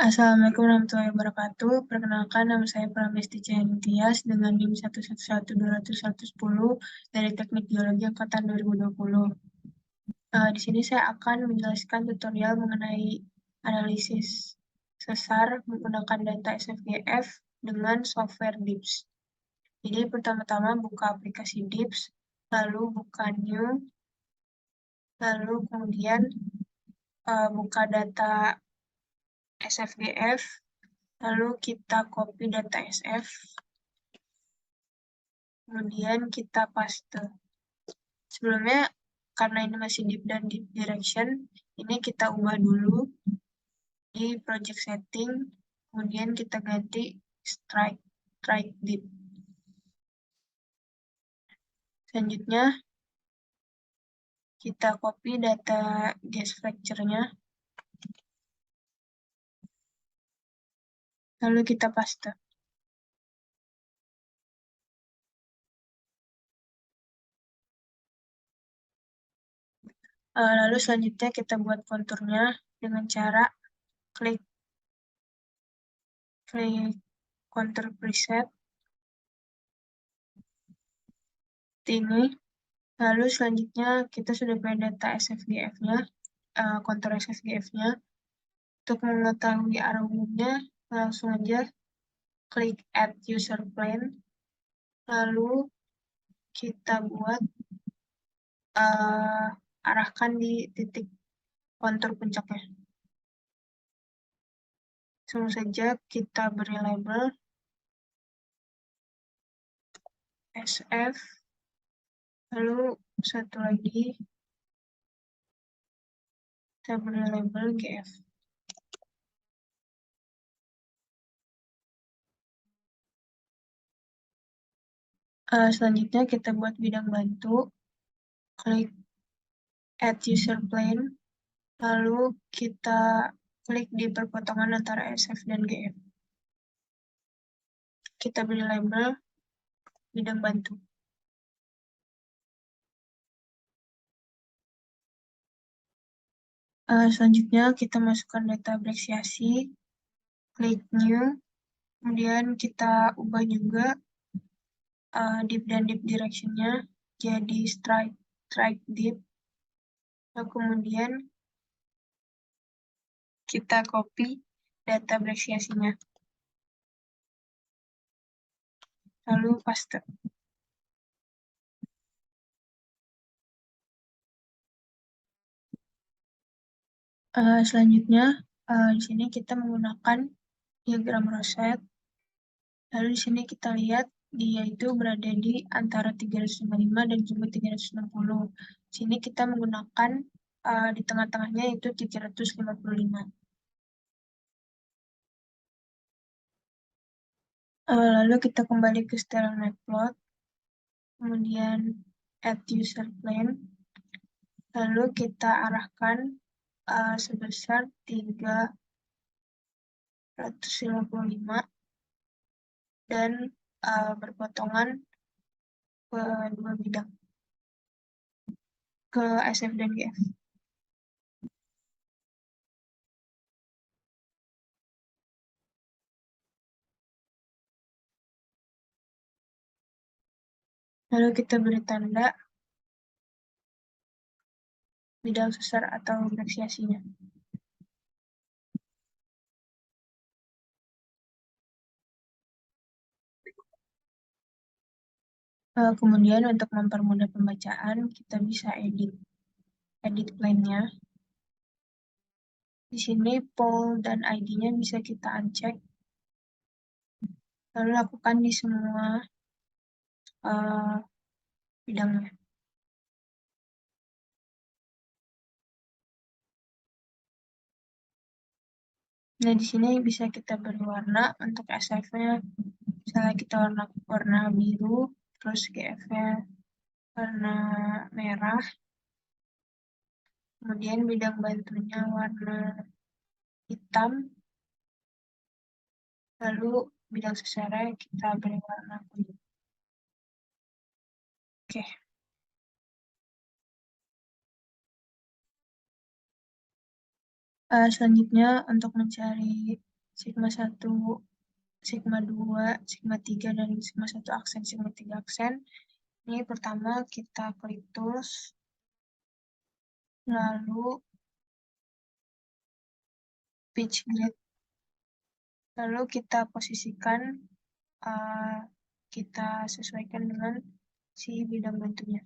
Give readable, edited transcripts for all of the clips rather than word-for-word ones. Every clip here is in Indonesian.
Assalamualaikum warahmatullahi wabarakatuh. Perkenalkan, nama saya Pramesti Cahyani Tias dengan NIM 111201110 dari Teknik Geologi Angkatan 2020. Di sini saya akan menjelaskan tutorial mengenai analisis sesar menggunakan data SFGF dengan software DIPS. Jadi pertama-tama buka aplikasi DIPS, lalu buka New, lalu kemudian buka data SFGF, lalu kita copy data SF, kemudian kita paste. Sebelumnya, karena ini masih deep dan deep direction, ini kita ubah dulu di project setting, kemudian kita ganti strike deep. Selanjutnya, kita copy data gas fracture-nya, lalu kita paste. Lalu selanjutnya kita buat konturnya dengan cara klik contour preset ini. Lalu selanjutnya kita sudah punya data SFGF-nya, kontur SFGF-nya. Untuk mengetahui arah umumnya, langsung aja klik add user plane, lalu kita buat arahkan di titik kontur puncaknya. Langsung saja kita beri label SF, lalu satu lagi kita beri label GF. Selanjutnya kita buat bidang bantu, klik add user plane, lalu kita klik di perpotongan antara SF dan GF. Kita beri label bidang bantu. Selanjutnya kita masukkan data abrasiasi, klik new, kemudian kita ubah juga deep dan deep direction-nya jadi strike deep. Nah, kemudian kita copy data abrasiasinya, lalu paste. Selanjutnya di sini kita menggunakan diagram Rosette. Lalu di sini kita lihat dia itu berada di antara 355 dan juga 360. Di sini kita menggunakan di tengah-tengahnya itu 355. Lalu kita kembali ke setelan matplot, kemudian add user plane, lalu kita arahkan sebesar 355 dan berpotongan ke dua bidang, ke SF dan GF. Lalu kita beri tanda bidang sesar atau abrasiasinya. Kemudian untuk mempermudah pembacaan, kita bisa edit plane-nya. Di sini pol dan ID-nya bisa kita uncheck. Lalu lakukan di semua bidangnya. Nah, di sini bisa kita beri warna untuk SF-nya. Misalnya kita warna biru, terus GF-nya warna merah. Kemudian bidang bantunya warna hitam. Lalu bidang sesarnya kita beri warna kuning. Oke. Selanjutnya untuk mencari sigma 1, sigma 2, sigma 3, dan sigma 1 aksen, sigma 3 aksen. Ini pertama kita klik tools, lalu pitch grid, lalu kita posisikan, kita sesuaikan dengan si bidang bentuknya.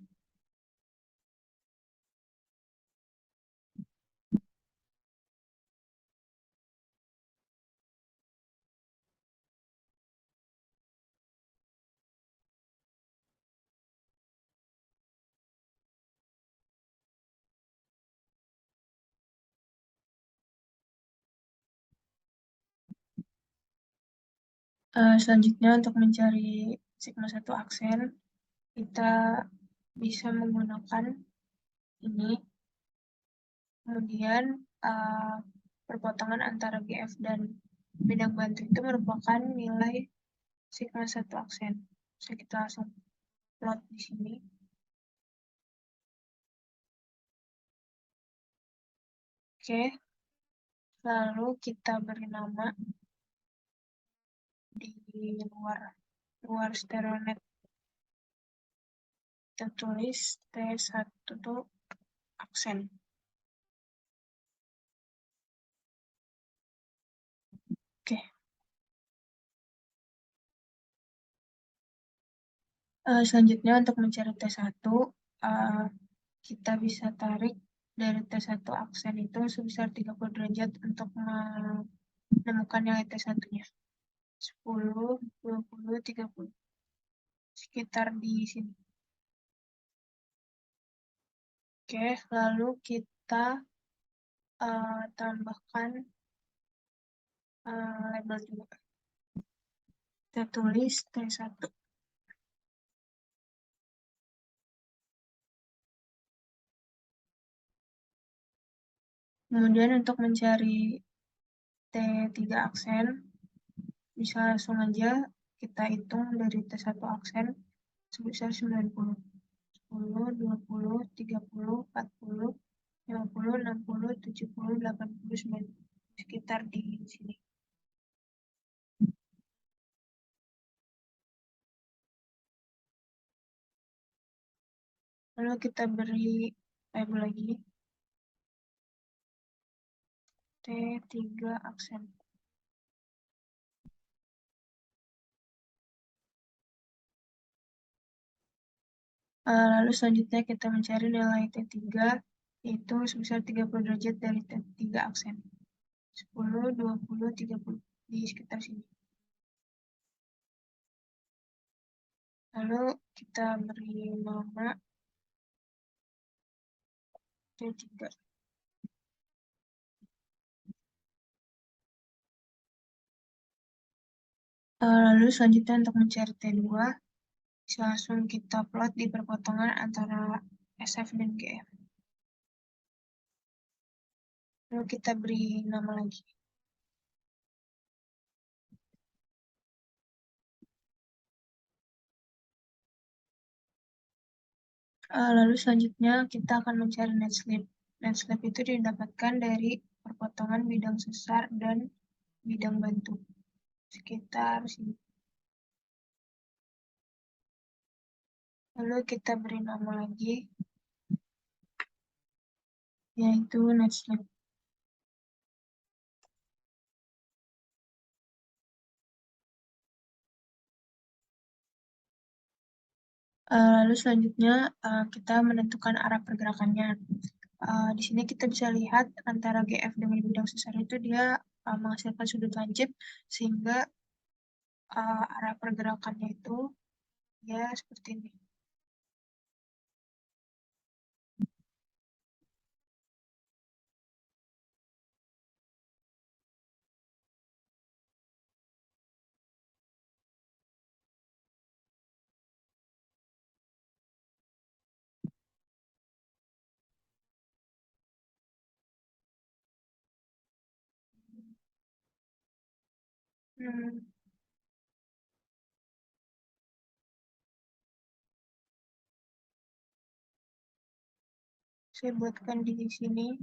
Selanjutnya untuk mencari sigma 1 aksen, kita bisa menggunakan ini. Kemudian perpotongan antara GF dan bidang bantu itu merupakan nilai sigma 1 aksen. Bisa kita langsung plot di sini. Oke, lalu kita beri nama di luar stereonet. Kita tulis T1 itu aksen. Oke. Selanjutnya untuk mencari T1, kita bisa tarik dari T1 aksen itu sebesar 30 derajat untuk menemukan nilai T1-nya. 10, 20, 30. Sekitar di sini. Oke, lalu kita tambahkan label juga. Kita tulis T1. Kemudian untuk mencari T3 aksen, bisa langsung aja kita hitung dari T1 aksen sebesar 90. 10, 20, 30, 40, 50, 60, 70, 80, 90. Sekitar di sini. Lalu kita beri label lagi. T3 aksen. Lalu selanjutnya kita mencari nilai T3, yaitu sebesar 30 derajat dari T3 aksen. 10, 20, 30, di sekitar sini. Lalu kita beri nama T3. Lalu selanjutnya untuk mencari T2, bisa langsung kita plot di perpotongan antara SF dan GF. Lalu kita beri nama lagi. Lalu selanjutnya kita akan mencari net slip. Net slip itu didapatkan dari perpotongan bidang sesar dan bidang bantu. Sekitar sini. Lalu kita beri nama lagi, yaitu net slip. Lalu selanjutnya kita menentukan arah pergerakannya. Di sini kita bisa lihat antara GF dengan bidang sesar itu dia menghasilkan sudut lancip, sehingga arah pergerakannya itu ya seperti ini. Hmm, saya buatkan di sini.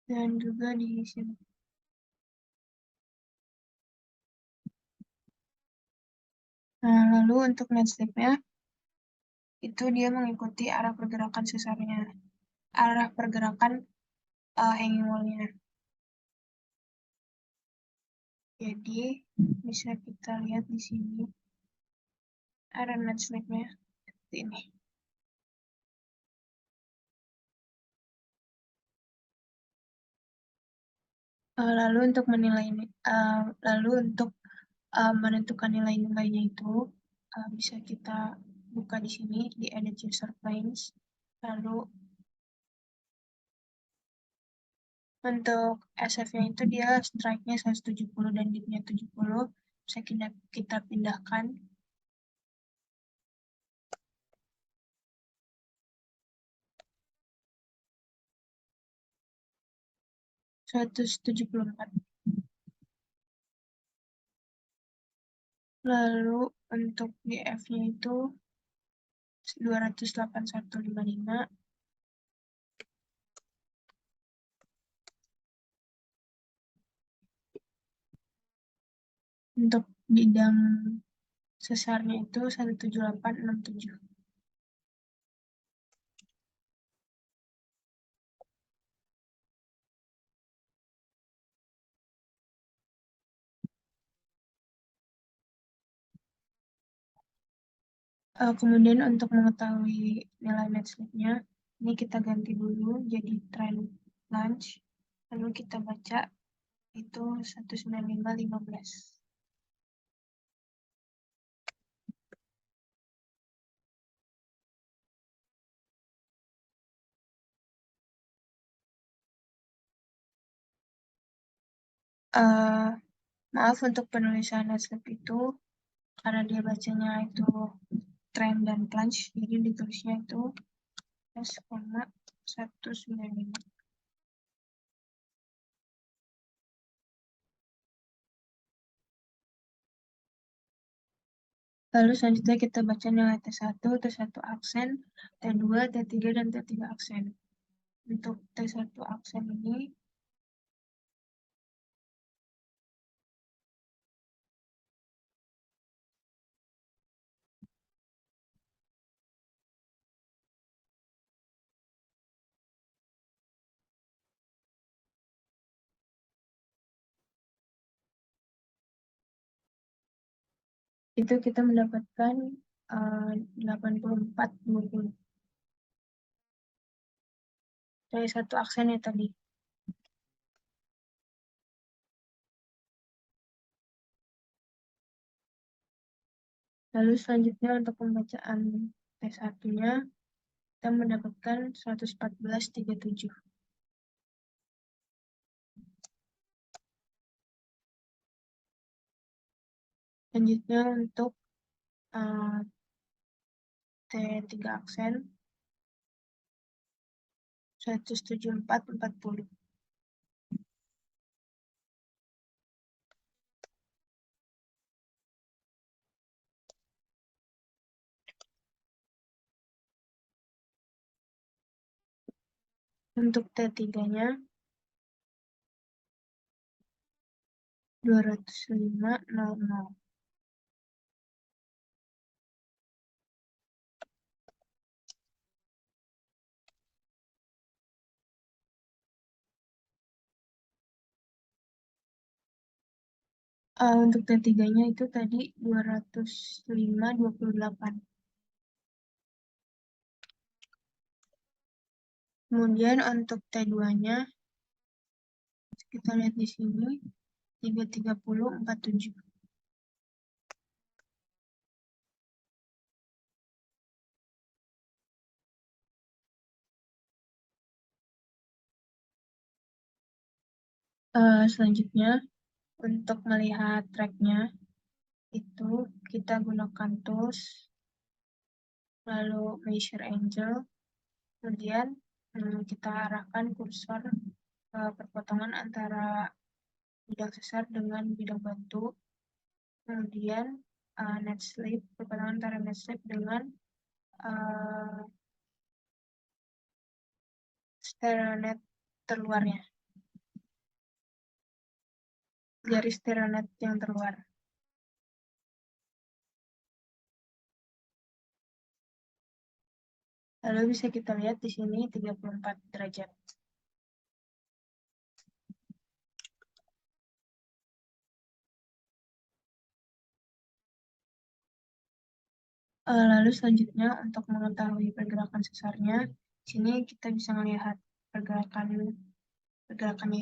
dan juga di sini. Nah, lalu untuk net slip-nya, itu dia mengikuti arah pergerakan sesarnya, arah pergerakan hanging wall-nya. Jadi, bisa kita lihat di sini, arah net slip-nya seperti ini. Lalu untuk menentukan nilai-nilainya itu bisa kita buka di sini di edit user planes. Lalu untuk SF-nya itu dia strike-nya 170 dan dip-nya 70. Bisa kita pindahkan. (174). Lalu untuk DF-nya itu 281,55. Untuk bidang sesarnya itu 178,67. Kemudian untuk mengetahui nilai net slip-nya, ini kita ganti dulu jadi trend launch. Lalu kita baca itu 195,15. Maaf untuk penulisan net slip itu, karena dia bacanya itu trend dan plunge, jadi ditulisnya itu 195. Lalu selanjutnya kita baca nilai T1, T1 aksen, T2, T3, dan T3 aksen. Untuk T1 aksen ini, itu kita mendapatkan 84,20. Dari satu aksen ya tadi. Lalu selanjutnya untuk pembacaan T1-nya, kita mendapatkan 114,37. Selanjutnya untuk T3 aksen, 174,40. Untuk T3-nya 205,00. Untuk T3-nya itu tadi 205,28. Kemudian untuk T2-nya kita lihat di sini 330,47. Selanjutnya untuk melihat tracknya itu kita gunakan tools, lalu measure angle, kemudian kita arahkan kursor ke perpotongan antara bidang sesar dengan bidang batu, kemudian net slip, perpotongan antara net slip dengan stereo net terluarnya. garis stereonet yang terluar. Lalu bisa kita lihat di sini 34 derajat. Lalu selanjutnya untuk mengetahui pergerakan sesarnya, di sini kita bisa melihat pergerakannya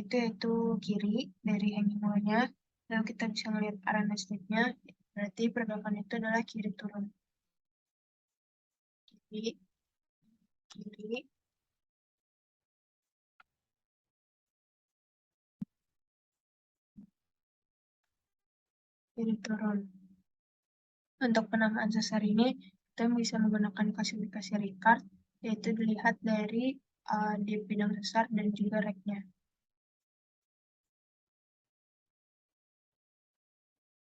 itu yaitu kiri dari hanging wall-nya, lalu kita bisa melihat arah slip-nya, berarti pergerakan itu adalah kiri turun. Kiri, kiri, kiri turun. Untuk penamaan sesar ini, kita bisa menggunakan klasifikasi Ricard, yaitu dilihat dari di bidang sesar dan juga rek-nya.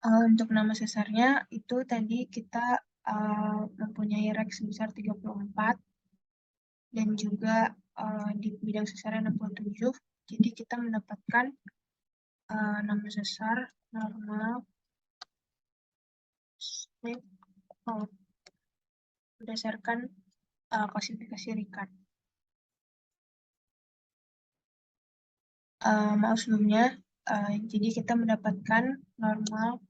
Untuk nama sesarnya, itu tadi kita mempunyai rek sebesar 34, dan juga di bidang sesarnya 67, jadi kita mendapatkan nama sesar normal slip out berdasarkan klasifikasi Ricard. Maaf sebelumnya, jadi kita mendapatkan normal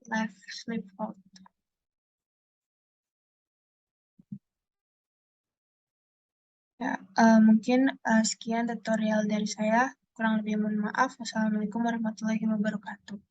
left slip out. Ya, mungkin sekian tutorial dari saya. Kurang lebih mohon maaf. Wassalamualaikum warahmatullahi wabarakatuh.